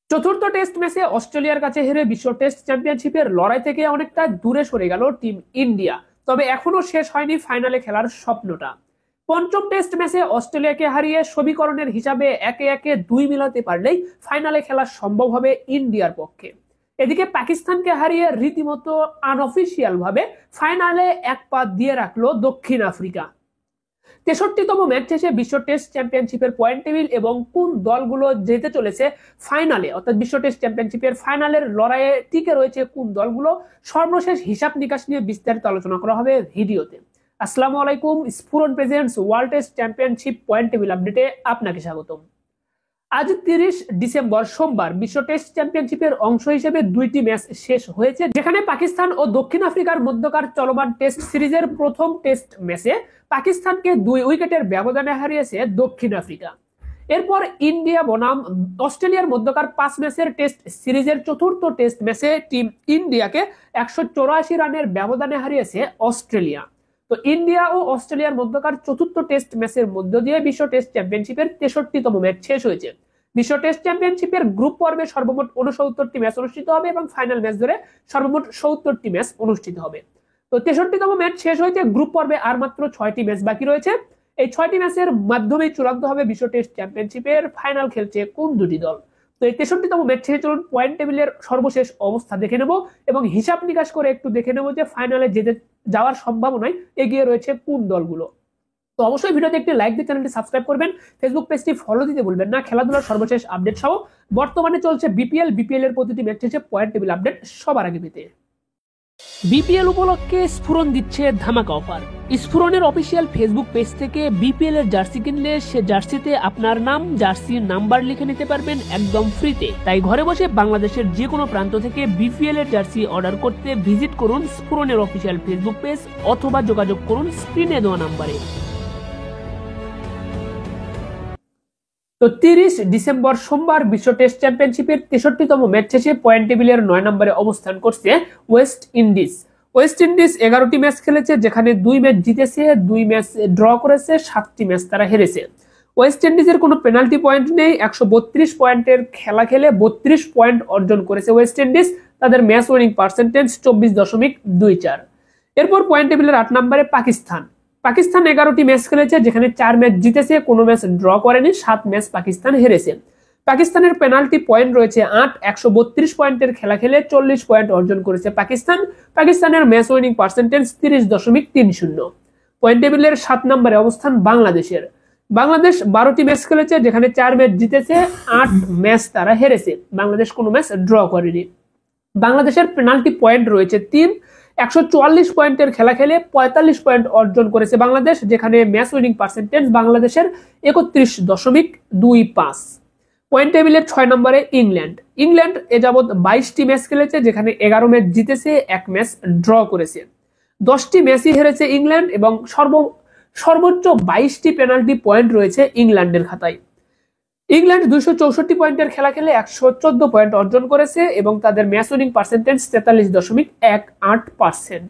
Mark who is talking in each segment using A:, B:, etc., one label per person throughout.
A: চতুর্থ টেস্ট ম্যাচে অস্ট্রেলিয়ার কাছে হেরে বিশ্ব টেস্ট চ্যাম্পিয়নশিপের লড়াই থেকে অনেকটা দূরে সরে গেল টিম ইন্ডিয়া। তবে এখনো শেষ হয়নি ফাইনালে খেলার স্বপ্নটা। পঞ্চম টেস্ট ম্যাচে অস্ট্রেলিয়াকে হারিয়ে সমীকরণের হিসাবে একে একে দুই মিলাতে পারলেই ফাইনালে খেলা সম্ভব হবে ইন্ডিয়ার পক্ষে। এদিকে পাকিস্তানকে হারিয়ে রীতিমতো আনঅফিসিয়াল ভাবে ফাইনালে এক পা দিয়ে রাখলো দক্ষিণ আফ্রিকা। 63তম ম্যাচ শেষে বিশ্ব টেস্ট চ্যাম্পিয়নশিপের পয়েন্ট টেবিল এবং কোন দলগুলো যেতে চলেছে ফাইনালে, অর্থাৎ বিশ্ব টেস্ট চ্যাম্পিয়নশিপের ফাইনালের লড়াইয়ে টিকে রয়েছে কোন দলগুলো, সর্বশেষ হিসাব নিকাশ নিয়ে বিস্তারিত আলোচনা করা হবে ভিডিওতে। আসসালামু আলাইকুম, Sphuran presents world test championship point table আপডেটে আপনাকে স্বাগতম। আজ 30 ডিসেম্বর সোমবার বিশ্ব টেস্ট চ্যাম্পিয়নশিপের অংশ হিসেবে দুইটি ম্যাচ শেষ হয়েছে, যেখানে পাকিস্তান ও দক্ষিণ আফ্রিকার মধ্যকার চলমান টেস্ট সিরিজের প্রথম টেস্ট ম্যাচে পাকিস্তানকে 2 উইকেটের ব্যবধানে হারিয়েছে দক্ষিণ আফ্রিকা। এরপর ইন্ডিয়া বনাম অস্ট্রেলিয়ার মধ্যকার 5 ম্যাচের টেস্ট সিরিজের চতুর্থ টেস্ট ম্যাচে টিম ইন্ডিয়াকে 184 রানের ব্যবধানে হারিয়েছে অস্ট্রেলিয়া। তো ইন্ডিয়া ও অস্ট্রেলিয়ার মধ্যকার চতুর্থ টেস্ট ম্যাচের মধ্য দিয়ে বিশ্ব টেস্ট চ্যাম্পিয়নশিপের 63তম ম্যাচ শেষ হয়েছে। বিশ্ব টেস্ট চ্যাম্পিয়নশিপের গ্রুপ পর্বে সর্বমোট 69টি ম্যাচ অনুষ্ঠিত হবে এবং ফাইনাল ম্যাচ ধরে সর্বমোট 70টি ম্যাচ অনুষ্ঠিত হবে। তো 63তম ম্যাচ শেষ হয়েছে, গ্রুপ পর্বে আর মাত্র 6টি ম্যাচ বাকি রয়েছে। এই 6টি ম্যাচের মাধ্যমে চূড়ান্ত হবে বিশ্ব টেস্ট চ্যাম্পিয়নশিপের ফাইনাল খেলছে কোন দুটি দল। তো এই 63তম ম্যাচ শেষে চলুন পয়েন্ট টেবিলের সর্বশেষ অবস্থা দেখে নেব এবং হিসাব নিকাশ করে একটু দেখে নেব যে ফাইনালে যেতে যাওয়ার সম্ভাবনায় এগিয়ে রয়েছে কোন দলগুলো। তো অবশ্যই ভিডিওতে একটি লাইক দিয়ে চ্যানেলটি সাবস্ক্রাইব করবেন, ফেসবুক পেজটি ফলো দিতে ভুলবেন না। খেলাধুলার সর্বশেষ আপডেট সহ বর্তমানে চলছে বিপিএল এর প্রতিটি ম্যাচ শেষে পয়েন্ট টেবিল আপডেট সবার আগে পেতে বিপিএল উপলক্ষে স্ফুরন দিচ্ছে ধামাকা অফার। স্ফুরনের অফিসিয়াল ফেসবুক পেজ থেকে বিপিএল এর জার্সি কিনলে সে জার্সিতে আপনার নাম, জার্সির নাম্বার লিখে নিতে পারবেন একদম ফ্রিতে। তাই ঘরে বসে বাংলাদেশের যে কোনো প্রান্ত থেকে বিপিএল এর জার্সি অর্ডার করতে ভিজিট করুন স্ফুরনের অফিসিয়াল ফেসবুক পেজ অথবা যোগাযোগ করুন স্ক্রিনে দেওয়া নাম্বারে। তো 30 ডিসেম্বর সোমবার বিশ্ব টেস্ট চ্যাম্পিয়নশিপের 63তম ম্যাচ শেষে পয়েন্ট টেবিলের 9 নম্বরে অবস্থান করছে ওয়েস্ট ইন্ডিজ। ওয়েস্ট ইন্ডিজ 11টি ম্যাচ খেলেছে, যেখানে 2 ম্যাচ জিতেছে, 2 ম্যাচ ড্র করেছে, 7টি ম্যাচ তারা হেরেছে। ওয়েস্ট ইন্ডিজের কোনো পেনাল্টি পয়েন্ট নেই, 132 পয়েন্টের খেলা খেলে 32 পয়েন্ট অর্জন করেছে ওয়েস্ট ইন্ডিজ। তাদের ম্যাচ উইনিং পার্সেন্টেজ 24.24। এরপর পয়েন্ট টেবিলের 8 নম্বরে পাকিস্তান। পাকিস্তান 11টি ম্যাচ খেলেছে, যেখানে 4 ম্যাচ জিতেছে, কোনো ম্যাচ ড্র করেনি, 7 ম্যাচ পাকিস্তান হেরেছে। পাকিস্তানের পেনাল্টি পয়েন্ট রয়েছে 8, 132 পয়েন্টের খেলা খেলে 40 পয়েন্ট অর্জন করেছে পাকিস্তান। পাকিস্তানের ম্যাচ উইনিং পার্সেন্টেজ 30.30। পয়েন্ট টেবিলের 7 নম্বরে অবস্থান বাংলাদেশের। বাংলাদেশ 12টি ম্যাচ খেলেছে, যেখানে 4 ম্যাচ জিতেছে, 8 ম্যাচ তারা হেরেছে। বাংলাদেশ কোনো ম্যাচ ড্র করেনি। বাংলাদেশের পেনাল্টি পয়েন্ট রয়েছে 3, 144 পয়েন্টের খেলা খেলে 45 পয়েন্ট অর্জন করেছে বাংলাদেশ, যেখানে ম্যাচ উইনিং পার্সেন্টেজ বাংলাদেশের 31.25। পয়েন্ট টেবিলের 6 নম্বরে ইংল্যান্ড। ইংল্যান্ড এ যাবৎ 22টি ম্যাচ খেলেছে, যেখানে 11 ম্যাচ জিতেছে, 1 ম্যাচ ড্র করেছে। 10টি ম্যাচই হেরেছে ইংল্যান্ড এবং সর্বোচ্চ 22টি পেনাল্টি পয়েন্ট রয়েছে ইংল্যান্ডের খাতায়। ইংল্যান্ড 264 পয়েন্টের খেলা খেলে 114 পয়েন্ট অর্জন করেছে এবং তাদের ম্যাচ উইনিং পার্সেন্টেজ 43.18%।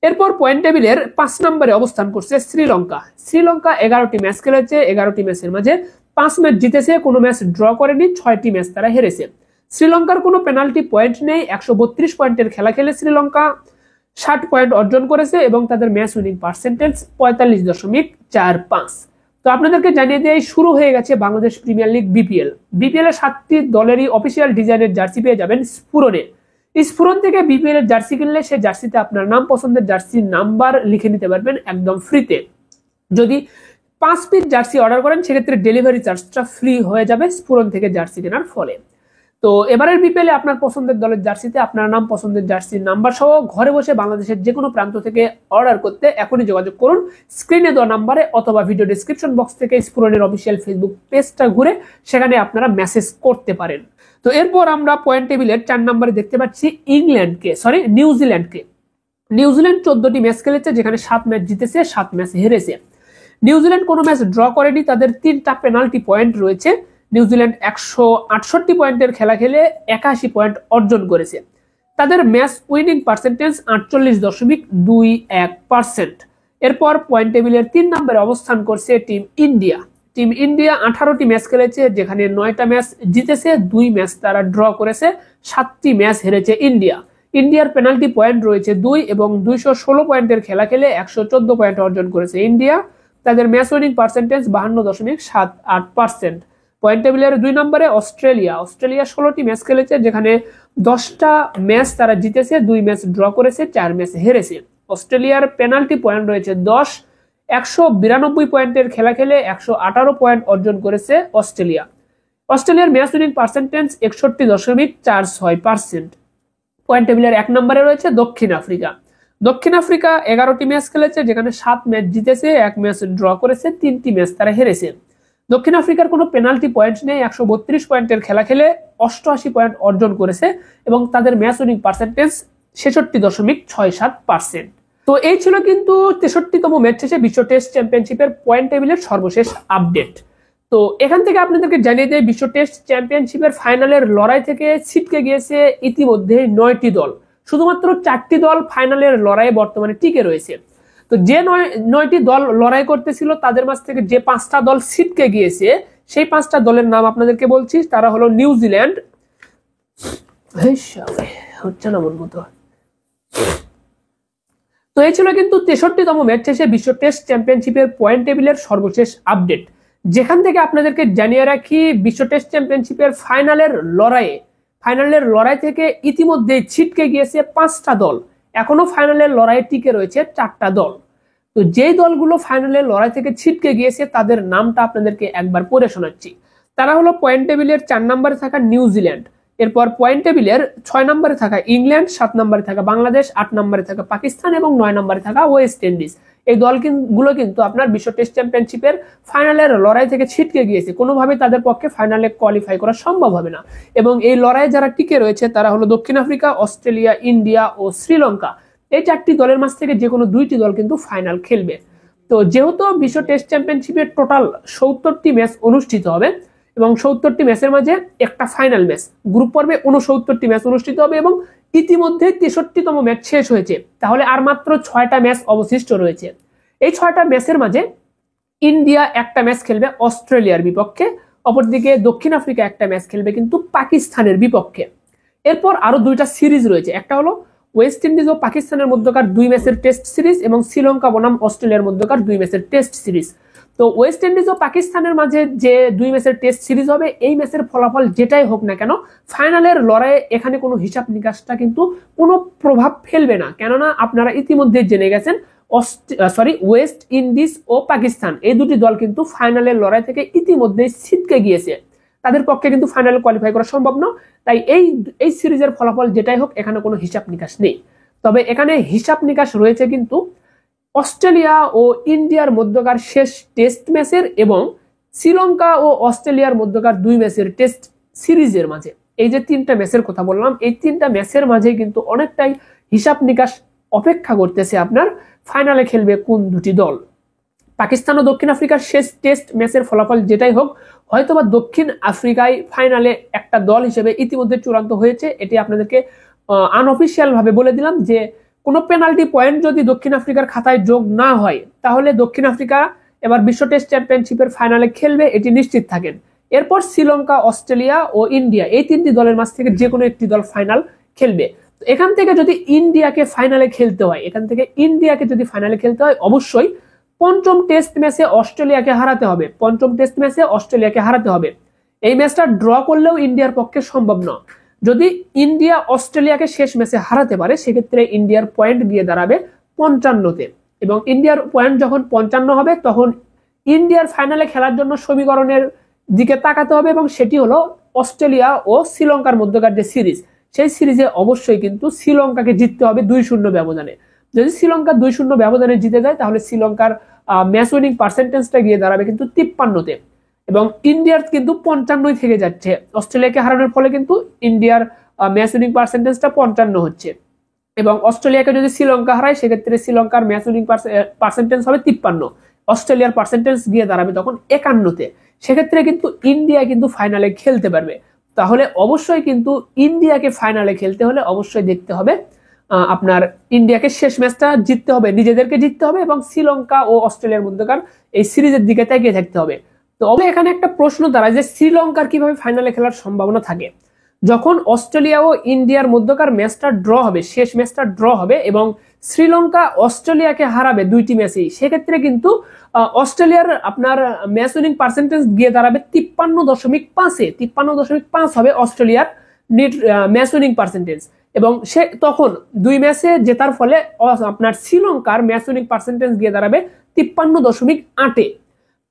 A: এরপর পয়েন্ট টেবিলের 5 নম্বরে অবস্থান করছে শ্রীলঙ্কা। শ্রীলঙ্কা 11টি ম্যাচ খেলেছে, 11টি ম্যাচের মাঝে 5 ম্যাচ জিতেছে, কোনো ম্যাচ ড্র করেনি, 6টি ম্যাচ তারা হেরেছে। শ্রীলঙ্কার কোনো পেনাল্টি পয়েন্ট নেই, 132 পয়েন্টের খেলা খেলে শ্রীলঙ্কা 60 পয়েন্ট অর্জন করেছে এবং তাদের ম্যাচ উইনিং পার্সেন্টেজ 45.45। তো আপনাদেরকে জানিয়ে দিয়ে শুরু হয়ে গেছে Bangladesh premier league BPL. BPL এর 7টি দলেরই অফিসিয়াল ডিজাইনের জার্সি পেয়ে যাবেন স্ফুরনে। স্ফুরন থেকে বিপিএল এর জার্সি কিনলে সে জার্সিতে আপনার নাম, পছন্দের জার্সির নাম্বার লিখে নিতে পারবেন একদম ফ্রিতে। যদি 5 পিস জার্সি অর্ডার করেন সেক্ষেত্রে ডেলিভারি চার্জটা ফ্রি হয়ে যাবে স্ফুরন থেকে জার্সি কেনার ফলে। তো এবারের বিপিএল এ আপনার পছন্দের দলের জার্সিতে আপনার নাম, পছন্দের জার্সির নাম্বার সহ ঘরে বসে বাংলাদেশের যে কোনো প্রান্ত থেকে অর্ডার করতে এখনই যোগাযোগ করুন স্ক্রিনে দেওয়া নাম্বারে অথবা ভিডিও ডেসক্রিপশন বক্স থেকে স্ফুরনের অফিসিয়াল ফেসবুক পেজটা ঘুরে সেখানে আপনারা মেসেজ করতে পারেন। তো এরপর আমরা পয়েন্ট টেবিলের 4 নম্বরে দেখতে পাচ্ছি নিউজিল্যান্ডকে। নিউজিল্যান্ড 14টি ম্যাচ খেলেছে, যেখানে 7 ম্যাচ জিতেছে, 7 ম্যাচ হেরেছে। নিউজিল্যান্ড কোনো ম্যাচ ড্র করেনি, তাদের 3টা পেনাল্টি পয়েন্ট রয়েছে। নিউজিল্যান্ড 168 পয়েন্টের খেলা খেলে 81 পয়েন্ট অর্জন করেছে। তাদের ম্যাচ উইনিং পার্সেন্টেজ 48.21%। এরপর পয়েন্ট টেবিলের 3 নম্বরে অবস্থান করছে টিম ইন্ডিয়া। টিম ইন্ডিয়া 18টি ম্যাচ খেলেছে, যেখানে 9টা ম্যাচ জিতেছে, 2 ম্যাচ তারা ড্র করেছে, 7টি ম্যাচ হেরেছে ইন্ডিয়া। ইন্ডিয়ার পেনাল্টি পয়েন্ট রয়েছে 2 এবং 216 পয়েন্টের খেলা খেলে 114 পয়েন্ট অর্জন করেছে ইন্ডিয়া। তাদের ম্যাচ উইনিং পার্সেন্টেজ 52.78%। পয়েন্ট টেবিলের 2 নম্বরে অস্ট্রেলিয়া। 16টি ম্যাচ খেলেছে, যেখানে 10টা ম্যাচ তারা জিতেছে, 2 ম্যাচ ড্র করেছে, 4 ম্যাচ হেরেছে। অস্ট্রেলিয়ার পেনাল্টি পয়েন্ট রয়েছে 10। 192 পয়েন্টের খেলা খেলে 118 পয়েন্ট অর্জন করেছে অস্ট্রেলিয়া। অস্ট্রেলিয়ার ম্যাচ উইনিং পার্সেন্টেজ 61.46%। পয়েন্ট টেবিলের 1 নম্বরে রয়েছে দক্ষিণ আফ্রিকা। দক্ষিণ আফ্রিকা 11টি ম্যাচ খেলেছে, যেখানে 7 ম্যাচ জিতেছে, 1 ম্যাচ ড্র করেছে, 3টি ম্যাচ তারা হেরেছে। দক্ষিণ আফ্রিকার কোনো পেনাল্টি পয়েন্ট নেই, 132 পয়েন্টের খেলা খেলে 88 পয়েন্ট অর্জন করেছে এবং তাদের ম্যাচ উইনিং পার্সেন্টেজ 66.67%। তো এই ছিল কিন্তু 63তম ম্যাচ শেষে বিশ্ব টেস্ট চ্যাম্পিয়নশিপের পয়েন্ট টেবিলের সর্বশেষ আপডেট। তো এখান থেকে আপনাদেরকে জানিয়ে দেয়, বিশ্ব টেস্ট চ্যাম্পিয়নশিপের ফাইনালের লড়াই থেকে ছিটকে গিয়েছে ইতিমধ্যে 9টি দল। শুধুমাত্র 4টি দল ফাইনালের লড়াইয়ে বর্তমানে টিকে রয়েছে। তো যে 9টি দল লড়াই করতেছিল, তাদের মাঝ থেকে যে 5টা দল ছিটকে গিয়েছে, সেই 5টা দলের নাম আপনাদেরকে বলছি। তারা হলো নিউজিল্যান্ড, হচ্ছে না মন মতো। তো এই ছিল কিন্তু 63তম ম্যাচ শেষে বিশ্ব টেস্ট চ্যাম্পিয়নশিপের পয়েন্ট টেবিলের সর্বশেষ আপডেট, যেখান থেকে আপনাদেরকে জানিয়ে রাখি, বিশ্ব টেস্ট চ্যাম্পিয়নশিপের ফাইনালের লড়াই থেকে ইতিমধ্যে ছিটকে গিয়েছে 5টা দল। এখনো ফাইনালের লড়াইয়ে টিকে রয়েছে 4টা দল। তো যেই দলগুলো ফাইনালের লড়াই থেকে ছিটকে গিয়েছে, তাদের নামটা আপনাদেরকে একবার পড়ে শোনাচ্ছি। তারা হলো পয়েন্ট টেবিলের 4 নম্বরে থাকা নিউজিল্যান্ড, এরপর পয়েন্ট টেবিলের 6 নম্বরে থাকা ইংল্যান্ড, 7 নম্বরে থাকা বাংলাদেশ, 8 নম্বরে থাকা পাকিস্তান এবং 9 নম্বরে থাকা ওয়েস্ট ইন্ডিজ। এই দলগুলো কিন্তু আপনার বিশ্ব টেস্ট চ্যাম্পিয়নশিপের ফাইনালের লড়াই থেকে ছিটকে গিয়েছে, কোনোভাবে তাদের পক্ষে ফাইনালে কোয়ালিফাই করা সম্ভব হবে না। এবং এই লড়াইয়ে যারা টিকে রয়েছে, তারা হলো দক্ষিণ আফ্রিকা, অস্ট্রেলিয়া, ইন্ডিয়া ও শ্রীলঙ্কা। এই 4টি দলের মাঝ থেকে যে কোনো 2টি দল কিন্তু ফাইনাল খেলবে। তো যেহেতু বিশ্ব টেস্ট চ্যাম্পিয়নশিপের টোটাল 70টি ম্যাচ অনুষ্ঠিত হবে এবং 70টি ম্যাচের মাঝে একটা ফাইনাল ম্যাচ, গ্রুপ পর্বে 69টি ম্যাচ অনুষ্ঠিত হবে এবং ইতিমধ্যে 63তম ম্যাচ শেষ হয়েছে, তাহলে আর মাত্র 6টা ম্যাচ অবশিষ্ট রয়েছে। এই 6টা ম্যাচের মাঝে ইন্ডিয়া একটা ম্যাচ খেলবে অস্ট্রেলিয়ার বিপক্ষে, অপরদিকে দক্ষিণ আফ্রিকা একটা ম্যাচ খেলবে কিন্তু পাকিস্তানের বিপক্ষে। এরপর আরো 2টা সিরিজ রয়েছে, একটা হলো ওয়েস্ট ইন্ডিজ ও পাকিস্তানের মধ্যকার 2 ম্যাচের টেস্ট সিরিজ এবং শ্রীলঙ্কা বনাম অস্ট্রেলিয়ার মধ্যকার 2 ম্যাচের টেস্ট সিরিজ। তো ওয়েস্ট ইন্ডিজ ও পাকিস্তানের মাঝে যে 2 ম্যাচের টেস্ট সিরিজ হবে, এই ম্যাচের ফলাফল যেটাই হোক না কেন, ফাইনালের লড়াইয়ে এখানে কোনো হিসাব নিকাশটা কিন্তু কোনো প্রভাব ফেলবে না, কেননা আপনারা ইতিমধ্যে জেনে গেছেন ওয়েস্ট ইন্ডিজ ও পাকিস্তান এই 2টি দল কিন্তু ফাইনালের লড়াই থেকে ইতিমধ্যে ছিটকে গিয়েছে, তাদের পক্ষে কিন্তু ফাইনালে কোয়ালিফাই করা সম্ভব না। তাই এই সিরিজের ফলাফল যেটাই হোক, এখানে কোনো হিসাব নিকাশ নেই। তবে এখানে হিসাব নিকাশ রয়েছে কিন্তু অস্ট্রেলিয়া ও ইন্ডিয়ার মধ্যকার শেষ টেস্ট ম্যাচের এবং শ্রীলঙ্কা ও অস্ট্রেলিয়ার মধ্যকার 2 ম্যাচের টেস্ট সিরিজের মাঝে। এই যে 3টা ম্যাচের কথা বললাম, এই 3টা ম্যাচের মাঝে কিন্তু অনেকটাই হিসাব নিকাশ অপেক্ষা করতেছে আপনার ফাইনালে খেলবে কোন 2টি দল। পাকিস্তান ও দক্ষিণ আফ্রিকার শেষ টেস্ট ম্যাচের ফলাফল যেটাই হোক, হয়তোবা দক্ষিণ আফ্রিকায় ফাইনালে একটা দল হিসেবে ইতিমধ্যে চূড়ান্ত হয়েছে। এটি আপনাদেরকে আনঅফিসিয়াল ভাবে বলে দিলাম যে কোনো পেনাল্টি পয়েন্ট যদি দক্ষিণ আফ্রিকার খাতায় যোগ না হয়, তাহলে দক্ষিণ আফ্রিকা এবার বিশ্ব টেস্ট চ্যাম্পিয়নশিপের ফাইনালে খেলবে, এটি নিশ্চিত থাকেন। এরপর শ্রীলঙ্কা, অস্ট্রেলিয়া ও ইন্ডিয়া, এই 3টি দলের মাঝ থেকে যে কোনো একটি দল ফাইনাল খেলবে। এখান থেকে যদি ইন্ডিয়াকে ফাইনালে খেলতে হয়, অবশ্যই পঞ্চম টেস্ট ম্যাচে অস্ট্রেলিয়াকে হারাতে হবে। এই ম্যাচটা ড্র করলেও ইন্ডিয়ার পক্ষে সম্ভব না। যদি ইন্ডিয়া অস্ট্রেলিয়াকে শেষ ম্যাচে হারাতে পারে, সেক্ষেত্রে ইন্ডিয়ার পয়েন্ট গিয়ে দাঁড়াবে 55-তে এবং ইন্ডিয়ার পয়েন্ট যখন 55 হবে, তখন ইন্ডিয়ার ফাইনালে খেলার জন্য সমীকরণের দিকে তাকাতে হবে এবং সেটি হলো অস্ট্রেলিয়া ও শ্রীলঙ্কার মধ্যকার যে সিরিজ, সেই সিরিজে অবশ্যই কিন্তু শ্রীলঙ্কাকে জিততে হবে 2-0 ব্যবধানে। যদি শ্রীলঙ্কা 2-0 ব্যবধানে জিতে যায়, তাহলে শ্রীলঙ্কার ম্যাচ উইনিং পার্সেন্টেজটা গিয়ে দাঁড়াবে কিন্তু 53-তে এবং ইন্ডিয়ার কিন্তু 55 থেকে যাচ্ছে। অস্ট্রেলিয়াকে হারানোর ফলে কিন্তু ইন্ডিয়ার ম্যাচ উইনিং পার্সেন্টেজটা 55 হচ্ছে এবং অস্ট্রেলিয়াকে যদি শ্রীলঙ্কা হারায়, সেক্ষেত্রে শ্রীলঙ্কার ম্যাচ উইনিং পার্সেন্টেজ হবে 53, অস্ট্রেলিয়ার পার্সেন্টেজ গিয়ে দাঁড়াবে তখন 51-তে। সেক্ষেত্রে কিন্তু ইন্ডিয়া কিন্তু ফাইনালে খেলতে পারবে। তাহলে অবশ্যই কিন্তু ইন্ডিয়াকে ফাইনালে খেলতে হলে অবশ্যই দেখতে হবে আপনার ইন্ডিয়াকে শেষ ম্যাচটা জিততে হবে, নিজেদেরকে জিততে হবে এবং শ্রীলঙ্কা ও অস্ট্রেলিয়ার মধ্যকার এই সিরিজের দিকে তাকিয়ে থাকতে হবে। তো তবে এখানে একটা প্রশ্ন দাঁড়ায় যে শ্রীলঙ্কার কিভাবে ফাইনালে খেলার সম্ভাবনা থাকে। যখন অস্ট্রেলিয়া ও ইন্ডিয়ার মধ্যকার ম্যাচটা ড্র হবে, শেষ ম্যাচটা ড্র হবে এবং শ্রীলঙ্কা অস্ট্রেলিয়াকে হারাবে দুইটি ম্যাচেই, সেক্ষেত্রে কিন্তু অস্ট্রেলিয়ার আপনার ম্যাচ উইনিং পার্সেন্টেজ গিয়ে দাঁড়াবে 53.5-এ। 53.5 হবে অস্ট্রেলিয়ার নেট ম্যাচ উইনিং পার্সেন্টেজ, এবং সে তখন দুই ম্যাচে জেতার ফলে আপনার শ্রীলঙ্কার ম্যাচ উইনিং পার্সেন্টেজ গিয়ে দাঁড়াবে 53.8-এ।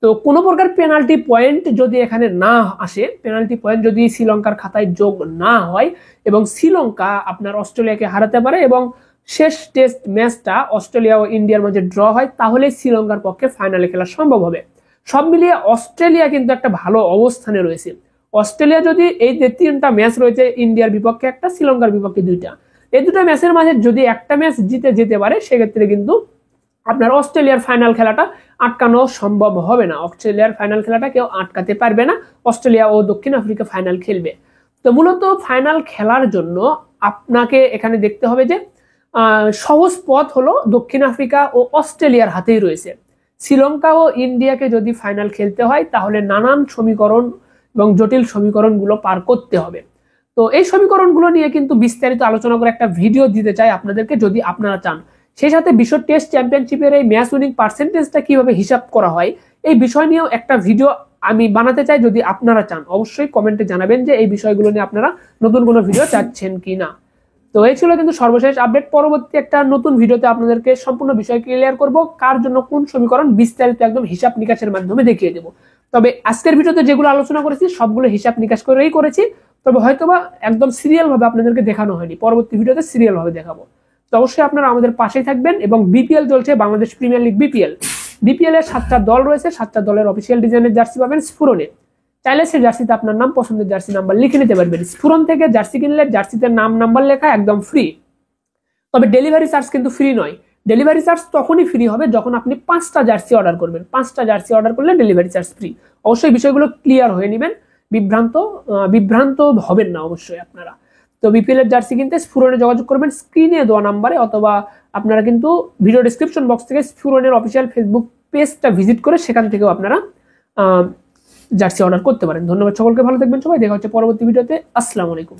A: তো কোনো প্রকার পেনাল্টি পয়েন্ট যদি এখানে না আসে, পেনাল্টি পয়েন্ট যদি শ্রীলঙ্কার খাতায় যোগ না হয় এবং শ্রীলঙ্কা আপনার অস্ট্রেলিয়াকে হারাতে পারে এবং শেষ টেস্ট ম্যাচটা অস্ট্রেলিয়া ও ইন্ডিয়ার মাঝে ড্র হয়, তাহলে শ্রীলঙ্কার পক্ষে ফাইনালে খেলা সম্ভব হবে। সব মিলিয়ে অস্ট্রেলিয়া কিন্তু একটা ভালো অবস্থানে রয়েছে। অস্ট্রেলিয়া যদি এই যে 3টা ম্যাচ রয়েছে, ইন্ডিয়ার বিপক্ষে একটা, শ্রীলঙ্কার বিপক্ষে 2টা, এই 2টা ম্যাচের মাঝে যদি একটা ম্যাচ জিতে যেতে পারে, সেক্ষেত্রে কিন্তু আপনার অস্ট্রেলিয়ার ফাইনাল খেলাটা আটকানো সম্ভব হবে না। অস্ট্রেলিয়ার ফাইনাল খেলাটা কেউ আটকাতে পারবে না। অস্ট্রেলিয়া ও দক্ষিণ আফ্রিকা ফাইনাল খেলবে। তো মূলত ফাইনাল খেলার জন্য আপনাকে এখানে দেখতে হবে যে সহজ পথ হলো দক্ষিণ আফ্রিকা ও অস্ট্রেলিয়ার হাতেই রয়েছে। শ্রীলঙ্কা ও ইন্ডিয়াকে যদি ফাইনাল খেলতে হয়, তাহলে নানান সমীকরণ এবং জটিল সমীকরণগুলো পার করতে হবে। তো এই সমীকরণগুলো নিয়ে কিন্তু বিস্তারিত আলোচনা করে একটা ভিডিও দিতে চাই আপনাদেরকে, যদি আপনারা চান। সেই সাথে বিশ্ব টেস্ট চ্যাম্পিয়নশিপের এই ম্যাচ উইনিং পার্সেন্টেজটা কিভাবে হিসাব করা হয়, এই বিষয় নিয়েও একটা ভিডিও আমি বানাতে চাই। যদি আপনারা চান, অবশ্যই কমেন্টে জানাবেন যে এই বিষয়গুলো নিয়ে আপনারা নতুন কোনো ভিডিও চাচ্ছেন কি না। তো এই ছিল কিন্তু সর্বশেষ আপডেট। পরবর্তী একটা নতুন ভিডিওতে আপনাদেরকে সম্পূর্ণ বিষয় ক্লিয়ার করব, কার জন্য কোন সমীকরণ, বিস্তারিত একদম হিসাব নিকাশের মাধ্যমে দেখিয়ে দেবো। তবে আজকের ভিডিওতে যেগুলো আলোচনা করেছি সবগুলো হিসাব নিকাশ করেই করেছি, তবে হয়তোবা একদম সিরিয়াল ভাবে আপনাদেরকে দেখানো হয়নি। পরবর্তী ভিডিওতে সিরিয়াল ভাবে দেখাবো। তো অবশ্যই আপনারা আমাদের পাশেই থাকবেন। এবং বিপিএল চলছে, বাংলাদেশ প্রিমিয়ার লিগ বিপিএল এর 7টা দল রয়েছে। 7টা দলের অফিসিয়াল ডিজাইনের জার্সি পাবেন স্ফুরনে। চাইলে সেই জার্সিতে আপনার নাম, পছন্দের জার্সি নাম্বার লিখে নিতে পারবেন। স্ফুরন থেকে জার্সি কিনলে জার্সিতে নাম নাম্বার লেখা একদম ফ্রি। তবে ডেলিভারি চার্জ কিন্তু ফ্রি নয়। ডেলিভারি চার্জ তখনই ফ্রি হবে যখন আপনি 5টা জার্সি অর্ডার করবেন। 5টা জার্সি অর্ডার করলে ডেলিভারি চার্জ ফ্রি। অবশ্যই বিষয়গুলো ক্লিয়ার হয়ে নেবেন, বিভ্রান্ত হবেন না অবশ্যই আপনারা। তো বিপিএল এর জার্সি কিনতে স্ফুরনে যোগাযোগ করবেন স্ক্রিনে দেওয়া নাম্বারে, অথবা আপনারা কিন্তু ভিডিও ডিসক্রিপশন বক্স থেকে স্ফুরনের অফিসিয়াল ফেসবুক পেজটা ভিজিট করে সেখান থেকেও আপনারা জার্সি অর্ডার করতে পারেন। ধন্যবাদ সকলকে, ভালো থাকবেন সবাই। দেখা হচ্ছে পরবর্তী ভিডিওতে। আসসালামু আলাইকুম।